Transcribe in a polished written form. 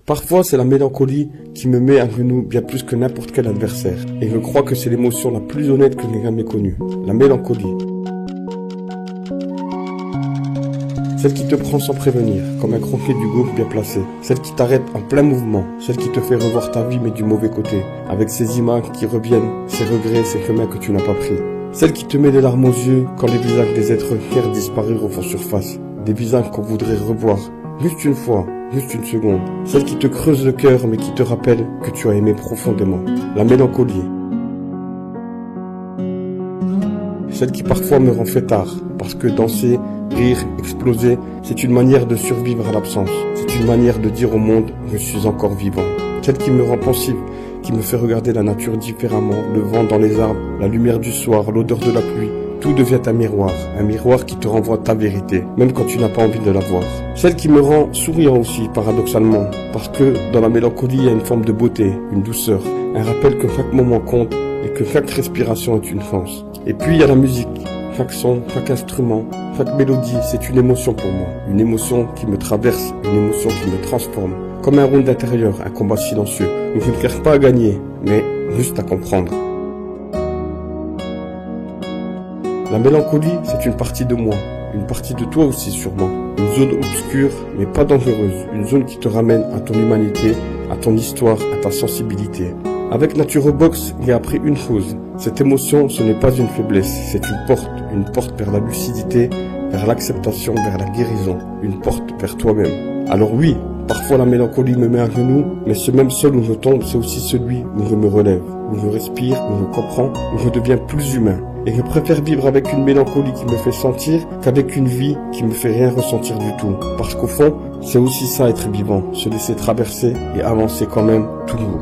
Parfois, c'est la mélancolie qui me met à genoux bien plus que n'importe quel adversaire. Et je crois que c'est l'émotion la plus honnête que j'ai jamais connue. La mélancolie. Celle qui te prend sans prévenir, comme un croquet du gauche bien placé. Celle qui t'arrête en plein mouvement. Celle qui te fait revoir ta vie mais du mauvais côté. Avec ces images qui reviennent, ces regrets, ces chemins que tu n'as pas pris. Celle qui te met des larmes aux yeux quand les visages des êtres chers disparus refont surface. Des visages qu'on voudrait revoir. Juste une fois, juste une seconde. Celle qui te creuse le cœur mais qui te rappelle que tu as aimé profondément. La mélancolie. Celle qui parfois me rend fêtard, parce que danser, rire, exploser, c'est une manière de survivre à l'absence. C'est une manière de dire au monde, je suis encore vivant. Celle qui me rend pensif, qui me fait regarder la nature différemment, le vent dans les arbres, la lumière du soir, l'odeur de la pluie. Tout devient un miroir qui te renvoie ta vérité, même quand tu n'as pas envie de la voir. Celle qui me rend souriant aussi, paradoxalement, parce que dans la mélancolie, il y a une forme de beauté, une douceur, un rappel que chaque moment compte et que chaque respiration est une chance. Et puis il y a la musique, chaque son, chaque instrument, chaque mélodie, c'est une émotion pour moi, une émotion qui me traverse, une émotion qui me transforme, comme un round intérieur, un combat silencieux, où je ne cherche pas à gagner, mais juste à comprendre. La mélancolie, c'est une partie de moi, une partie de toi aussi sûrement. Une zone obscure, mais pas dangereuse. Une zone qui te ramène à ton humanité, à ton histoire, à ta sensibilité. Avec Naturobox, j'ai appris une chose. Cette émotion, ce n'est pas une faiblesse, c'est une porte vers la lucidité, vers l'acceptation, vers la guérison. Une porte vers toi-même. Alors oui, parfois la mélancolie me met à genoux, mais ce même sol où je tombe, c'est aussi celui où je me relève, où je respire, où je comprends, où je deviens plus humain. Et je préfère vivre avec une mélancolie qui me fait sentir qu'avec une vie qui me fait rien ressentir du tout. Parce qu'au fond, c'est aussi ça être vivant, se laisser traverser et avancer quand même toujours.